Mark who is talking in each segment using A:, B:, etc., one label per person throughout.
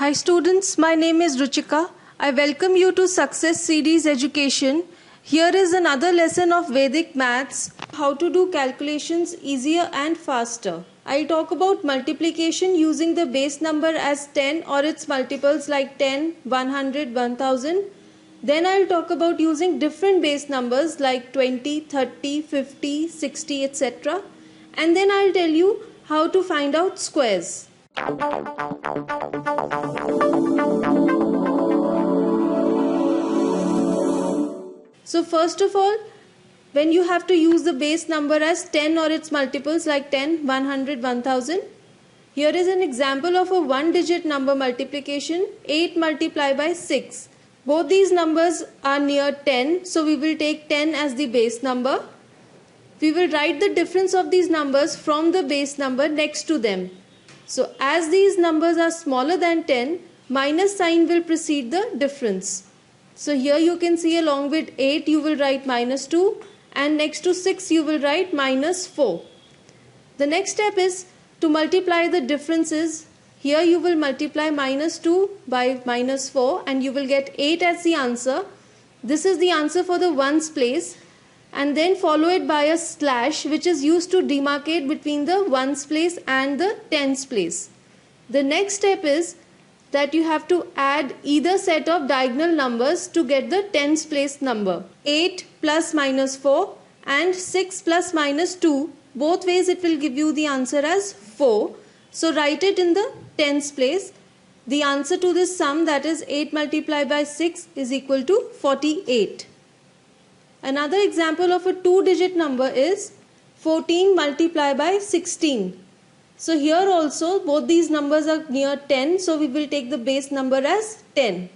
A: Hi students, my name is Ruchika. I welcome you to Success Series Education. Here is another lesson of Vedic Maths, how to do calculations easier and faster. I'll talk about multiplication using the base number as 10 or its multiples like 10, 100, 1000. Then I'll talk about using different base numbers like 20, 30, 50, 60, etc. And then I'll tell you how to find out squares. So first of all, when you have to use the base number as 10 or its multiples like 10, 100, 1000. Here is an example of a one digit number multiplication, 8 multiplied by 6. Both these numbers are near 10, so we will take 10 as the base number. We will write the difference of these numbers from the base number next to them. So as these numbers are smaller than 10, minus sign will precede the difference. So here you can see along with 8 you will write minus 2 and next to 6 you will write minus 4. The next step is to multiply the differences. Here you will multiply minus 2 by minus 4 and you will get 8 as the answer. This is the answer for the ones place, and then follow it by a slash which is used to demarcate between the ones place and the tens place. The next step is that you have to add either set of diagonal numbers to get the tens place number. 8 plus minus 4 and 6 plus minus 2, both ways it will give you the answer as 4. So write it in the tens place. The answer to this sum, that is 8 multiplied by 6, is equal to 48. Another example of a two-digit number is 14 multiplied by 16. So here also both these numbers are near 10, so we will take the base number as 10.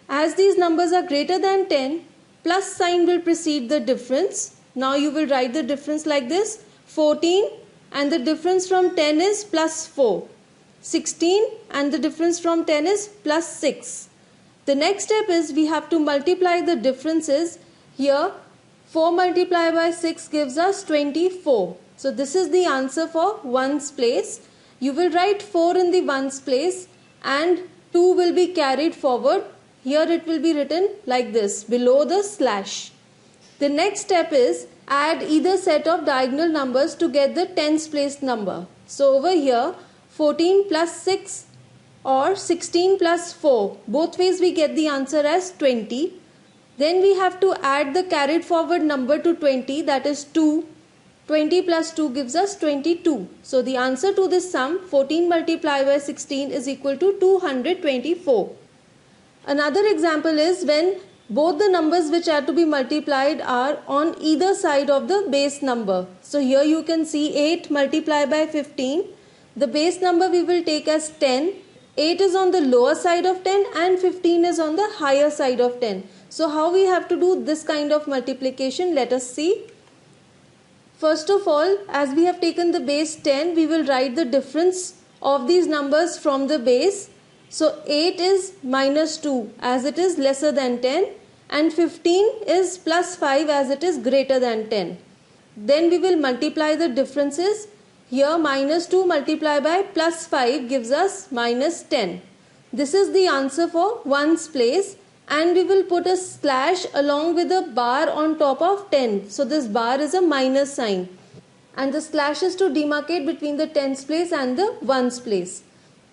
A: As these numbers are greater than 10, plus sign will precede the difference. Now you will write the difference like this: 14 and the difference from 10 is plus 4. 16 and the difference from 10 is plus 6. The next step is we have to multiply the differences. Here 4 multiplied by 6 gives us 24. So this is the answer for ones place. You will write 4 in the ones place and 2 will be carried forward. Here it will be written like this below the slash. The next step is add either set of diagonal numbers to get the tens place number. So over here 14 plus 6 or 16 plus 4, both ways we get the answer as 20. Then we have to add the carried forward number to 20, that is 2. 20 plus 2 gives us 22. So the answer to this sum, 14 multiplied by 16, is equal to 224. Another example is when both the numbers which are to be multiplied are on either side of the base number. So here you can see 8 multiplied by 15. The base number we will take as 10. 8 is on the lower side of 10 and 15 is on the higher side of 10. So how we have to do this kind of multiplication, let us see. First of all, as we have taken the base 10, we will write the difference of these numbers from the base. So 8 is minus 2 as it is lesser than 10 and 15 is plus 5 as it is greater than 10. Then we will multiply the differences. Here minus 2 multiplied by plus 5 gives us minus 10. This is the answer for ones place. And we will put a slash along with a bar on top of 10. So this bar is a minus sign. And the slash is to demarcate between the tens place and the ones place.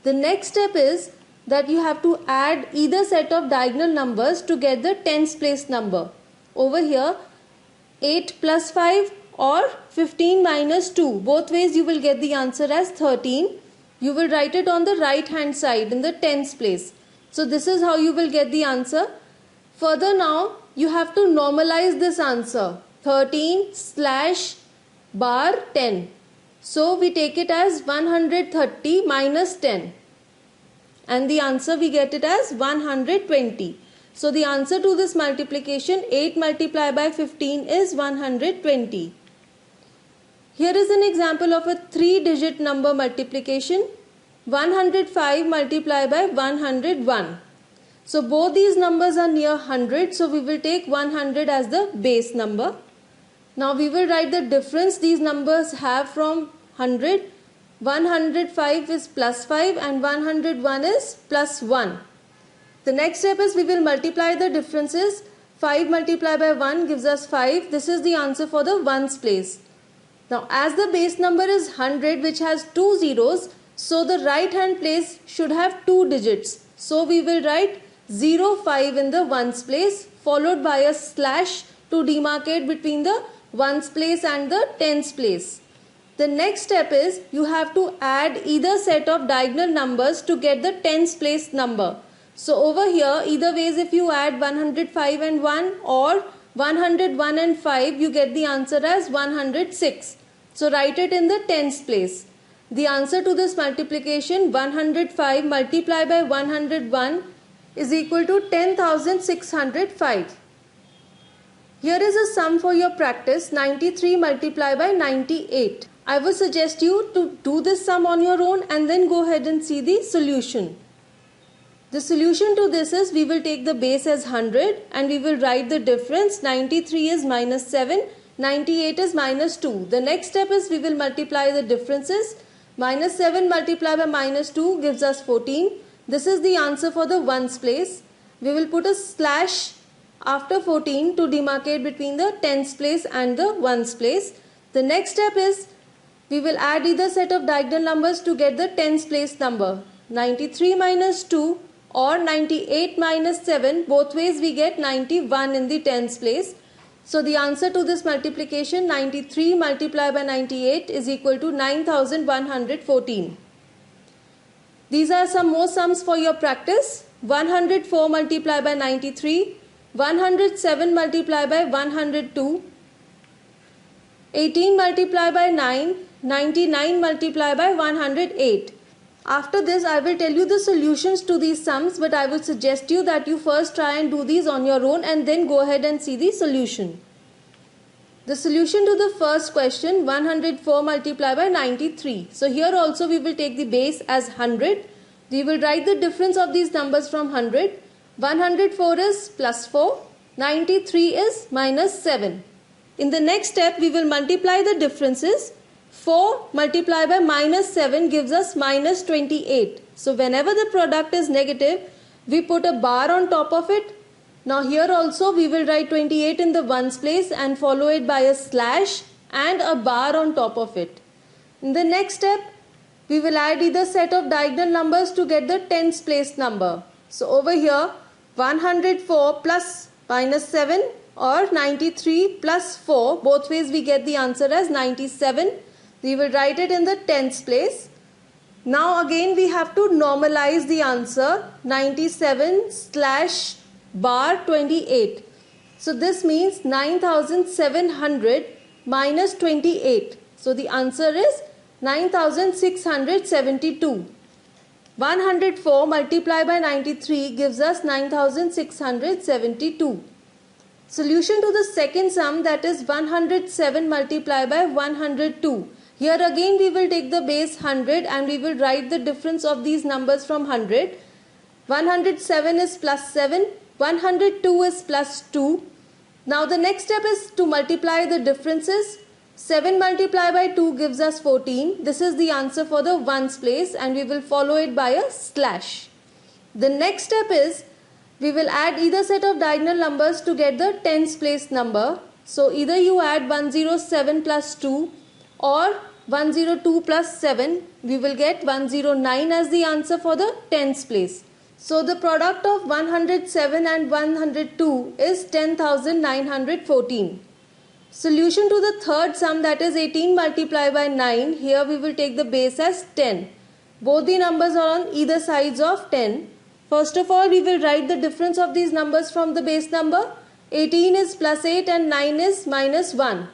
A: The next step is that you have to add either set of diagonal numbers to get the tens place number. Over here 8 plus 5 or 15 minus 2. Both ways you will get the answer as 13. You will write it on the right hand side in the tens place. So this is how you will get the answer. Further now, you have to normalize this answer. 13 slash bar 10. So we take it as 130 minus 10. And the answer we get it as 120. So the answer to this multiplication, 8 multiplied by 15, is 120. Here is an example of a 3-digit number multiplication. 105 multiplied by 101. So both these numbers are near 100. So we will take 100 as the base number. Now we will write the difference these numbers have from 100. 105 is plus 5 and 101 is plus 1. The next step is we will multiply the differences. 5 multiplied by 1 gives us 5. This is the answer for the ones place. Now as the base number is 100 which has 2 zeros, so the right hand place should have 2 digits. So we will write 05 in the ones place followed by a slash to demarcate between the ones place and the tens place. The next step is you have to add either set of diagonal numbers to get the tens place number. So over here either ways, if you add 105 and 1 or 101 and 5, you get the answer as 106. So write it in the tens place. The answer to this multiplication, 105 multiplied by 101, is equal to 10,605. Here is a sum for your practice, 93 multiplied by 98. I would suggest you to do this sum on your own and then go ahead and see the solution. The solution to this is we will take the base as 100 and we will write the difference. 93 is minus 7, 98 is minus 2. The next step is we will multiply the differences. Minus 7 multiplied by minus 2 gives us 14. This is the answer for the ones place. We will put a slash after 14 to demarcate between the tens place and the ones place. The next step is we will add either set of diagonal numbers to get the tens place number. 93 minus 2 or 98 minus 7, both ways we get 91 in the tens place. So the answer to this multiplication, 93 multiplied by 98 is equal to 9114. These are some more sums for your practice. 104 multiplied by 93, 107 multiplied by 102, 18 multiplied by 9, 99 multiplied by 108. After this, I will tell you the solutions to these sums, but I would suggest you that you first try and do these on your own and then go ahead and see the solution. The solution to the first question, 104 multiplied by 93. So here also we will take the base as 100. We will write the difference of these numbers from 100. 104 is plus 4. 93 is minus 7. In the next step, we will multiply the differences. 4 multiplied by minus 7 gives us minus 28. So whenever the product is negative, we put a bar on top of it. Now here also we will write 28 in the ones place and follow it by a slash and a bar on top of it. In the next step, we will add either set of diagonal numbers to get the tens place number. So over here, 104 plus minus 7 or 93 plus 4, both ways we get the answer as 97. We will write it in the tens place. Now again we have to normalize the answer, 97 slash bar 28. So this means 9700 minus 28. So the answer is 9672. 104 multiplied by 93 gives us 9672. Solution to the second sum, that is 107 multiplied by 102. Here again we will take the base 100 and we will write the difference of these numbers from 100. 107 is plus 7. 102 is plus 2. Now the next step is to multiply the differences. 7 multiplied by 2 gives us 14. This is the answer for the ones place and we will follow it by a slash. The next step is we will add either set of diagonal numbers to get the tens place number. So either you add 107 plus 2 or 102 plus 7. We will get 109 as the answer for the tens place. So the product of 107 and 102 is 10,914. Solution to the third sum, that is 18 multiplied by 9. Here we will take the base as 10. Both the numbers are on either sides of 10. First of all, we will write the difference of these numbers from the base number. 18 is plus 8 and 9 is minus 1.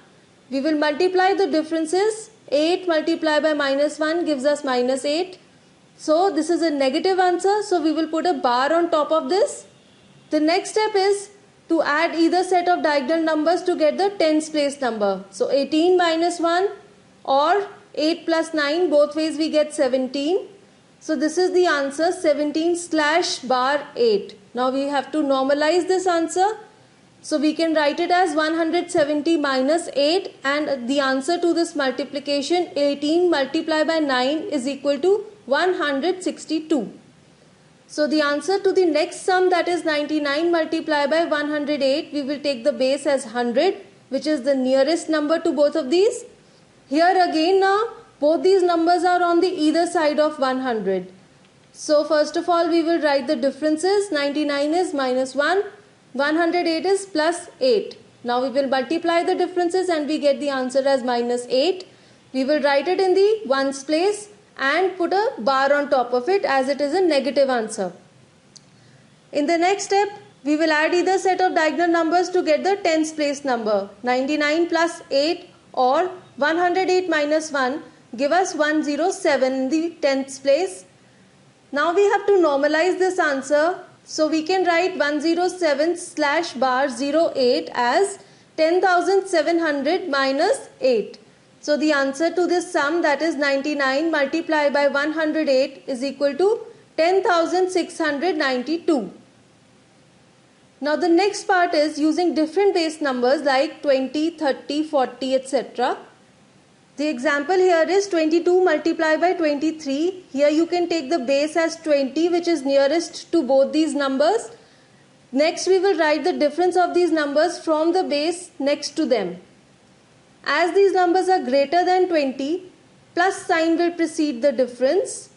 A: We will multiply the differences. 8 multiplied by minus 1 gives us minus 8. So this is a negative answer. So we will put a bar on top of this. The next step is to add either set of diagonal numbers to get the tens place number. So 18 minus 1 or 8 plus 9, both ways we get 17. So this is the answer, 17 slash bar 8. Now we have to normalize this answer. So we can write it as 170 minus 8, and the answer to this multiplication, 18 multiplied by 9 is equal to 162. So the answer to the next sum, that is 99 multiplied by 108, we will take the base as 100, which is the nearest number to both of these. Here again now, both these numbers are on the either side of 100. So first of all, we will write the differences. 99 is minus 1, 108 is plus 8. Now we will multiply the differences and we get the answer as minus 8. We will write it in the ones place and put a bar on top of it, as it is a negative answer. In the next step, we will add either set of diagonal numbers to get the tens place number. 99 plus 8 or 108 minus 1 give us 107 in the tens place. Now we have to normalize this answer. So we can write 107 slash bar 08 as 10,700 minus 8. So the answer to this sum, that is 99 multiplied by 108, is equal to 10,692. Now the next part is using different base numbers like 20, 30, 40, etc. The example here is 22 multiplied by 23. Here you can take the base as 20, which is nearest to both these numbers. Next we will write the difference of these numbers from the base next to them. As these numbers are greater than 20, plus sign will precede the difference.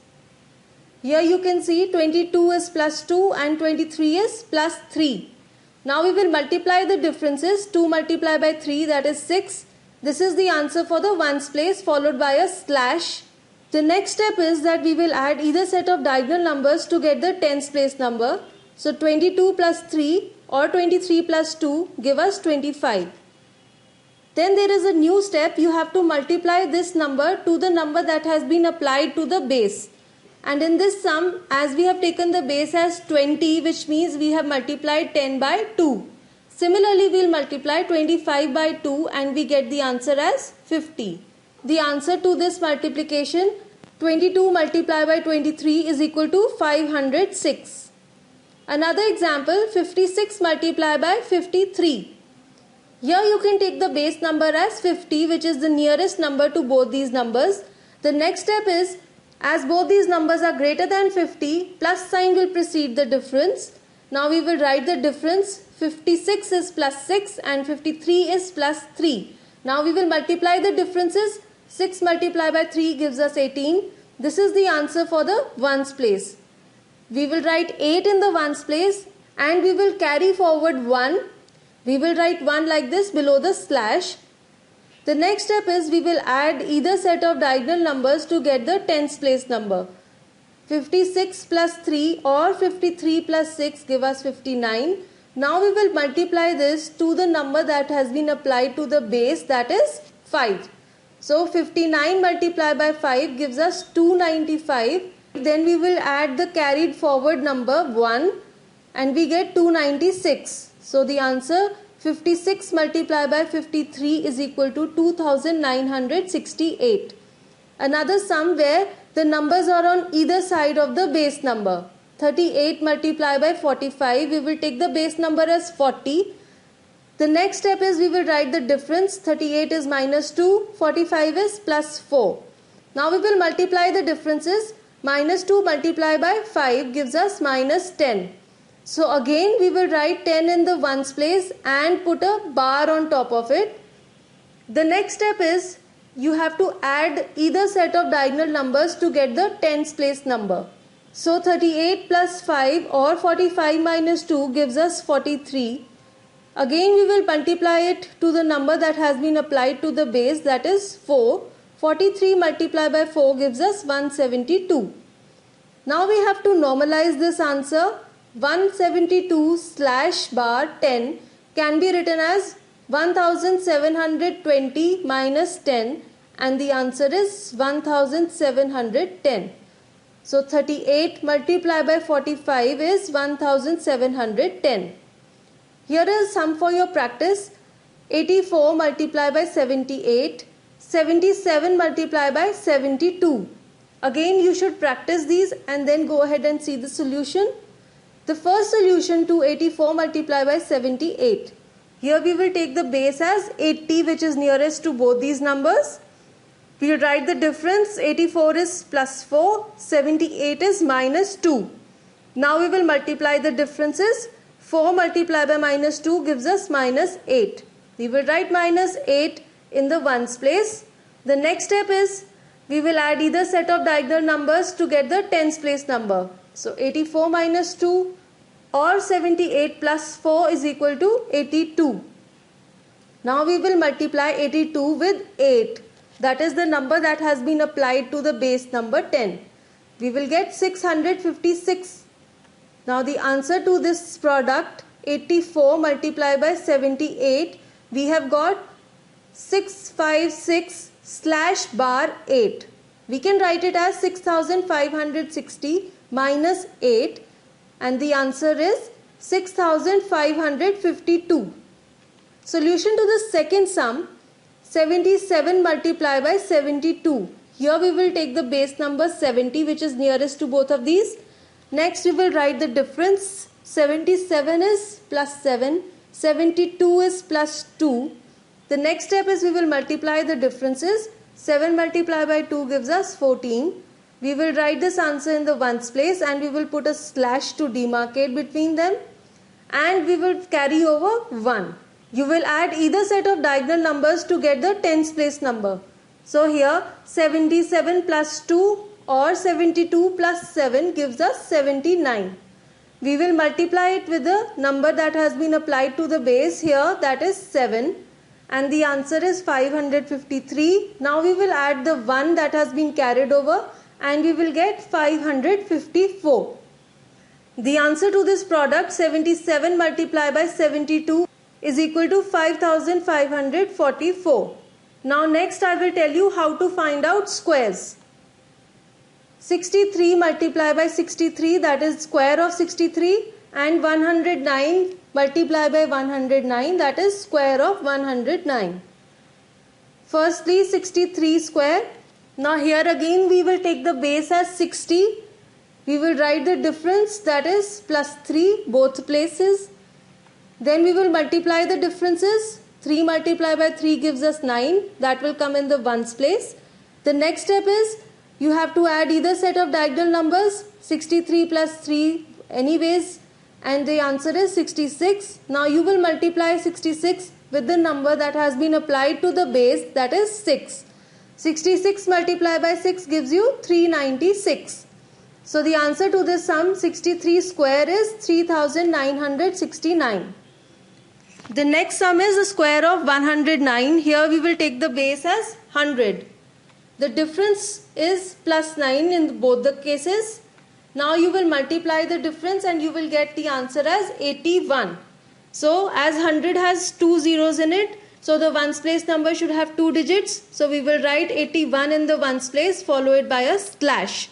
A: Here you can see 22 is plus 2 and 23 is plus 3. Now we will multiply the differences. 2 multiplied by 3, that is 6. This is the answer for the ones place, followed by a slash. The next step is that we will add either set of diagonal numbers to get the tens place number. So 22 plus 3 or 23 plus 2 give us 25. Then there is a new step. You have to multiply this number to the number that has been applied to the base. And in this sum, as we have taken the base as 20, which means we have multiplied 10 by 2. Similarly, we will multiply 25 by 2 and we get the answer as 50. The answer to this multiplication, 22 multiplied by 23 is equal to 506. Another example, 56 multiplied by 53. Here you can take the base number as 50, which is the nearest number to both these numbers. The next step is, as both these numbers are greater than 50, plus sign will precede the difference. Now we will write the difference. 56 is plus 6 and 53 is plus 3. Now we will multiply the differences. 6 multiplied by 3 gives us 18. This is the answer for the ones place. We will write 8 in the ones place and we will carry forward 1. We will write 1 like this below the slash. The next step is we will add either set of diagonal numbers to get the tens place number. 56 plus 3 or 53 plus 6 give us 59. Now we will multiply this to the number that has been applied to the base, that is 5. So 59 multiplied by 5 gives us 295. Then we will add the carried forward number 1 and we get 296. So the answer, 56 multiplied by 53 is equal to 2968. Another sum where the numbers are on either side of the base number. 38 multiplied by 45, we will take the base number as 40. The next step is we will write the difference. 38 is minus 2, 45 is plus 4. Now we will multiply the differences. Minus 2 multiplied by 5 gives us minus 10. So again we will write 10 in the ones place and put a bar on top of it. The next step is you have to add either set of diagonal numbers to get the tens place number. So 38 plus 5 or 45 minus 2 gives us 43. Again we will multiply it to the number that has been applied to the base, that is 4. 43 multiplied by 4 gives us 172. Now we have to normalize this answer. 172 slash bar 10 can be written as 1720 minus 10 and the answer is 1710. So 38 multiplied by 45 is 1710. Here is sum for your practice. 84 multiplied by 78, 77 multiplied by 72. Again you should practice these and then go ahead and see the solution. The first solution to 84 multiplied by 78. Here we will take the base as 80, which is nearest to both these numbers. We will write the difference. 84 is plus 4, 78 is minus 2. Now we will multiply the differences. 4 multiplied by minus 2 gives us minus 8. We will write minus 8 in the ones place. The next step is we will add either set of diagonal numbers to get the tens place number. So 84 minus 2 or 78 plus 4 is equal to 82. Now we will multiply 82 with 8. That is the number that has been applied to the base number 10. We will get 656. Now the answer to this product, 84 multiplied by 78, we have got 656 slash bar 8. We can write it as 6560 minus 8, and the answer is 6552. Solution to the second sum, 77 multiplied by 72. Here we will take the base number 70, which is nearest to both of these. Next we will write the difference. 77 is plus 7, 72 is plus 2. The next step is we will multiply the differences. 7 multiplied by 2 gives us 14. We will write this answer in the ones place and we will put a slash to demarcate between them, and we will carry over 1. You will add either set of diagonal numbers to get the tens place number. So here 77 plus 2 or 72 plus 7 gives us 79. We will multiply it with the number that has been applied to the base here, that is 7, and the answer is 553. Now we will add the 1 that has been carried over and we will get 554. The answer to this product, 77 multiplied by 72, is equal to 5544. Now next I will tell you how to find out squares. 63 multiplied by 63, that is square of 63, and 109 multiplied by 109, that is square of 109. Firstly 63 square. Now here again we will take the base as 60. We will write the difference, that is plus 3 both places. Then we will multiply the differences. 3 multiplied by 3 gives us 9. That will come in the ones place. The next step is you have to add either set of diagonal numbers. 63 plus 3 anyways, and the answer is 66. Now you will multiply 66 with the number that has been applied to the base, that is 6. 66 multiplied by 6 gives you 396. So the answer to this sum, 63 square, is 3969. The next sum is the square of 109. Here we will take the base as 100. The difference is plus 9 in both the cases. Now you will multiply the difference and you will get the answer as 81. So as 100 has 2 zeros in it, so the ones place number should have 2 digits. So we will write 81 in the ones place, follow it by a slash.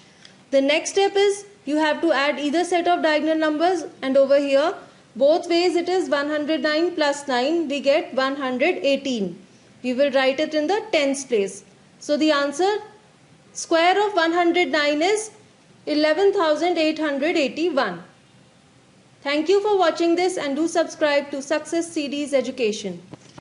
A: The next step is you have to add either set of diagonal numbers, and over here both ways it is 109 plus 9, we get 118. We will write it in the tens place. So the answer, square of 109, is 11,881. Thank you for watching this, and do subscribe to Success Series Education.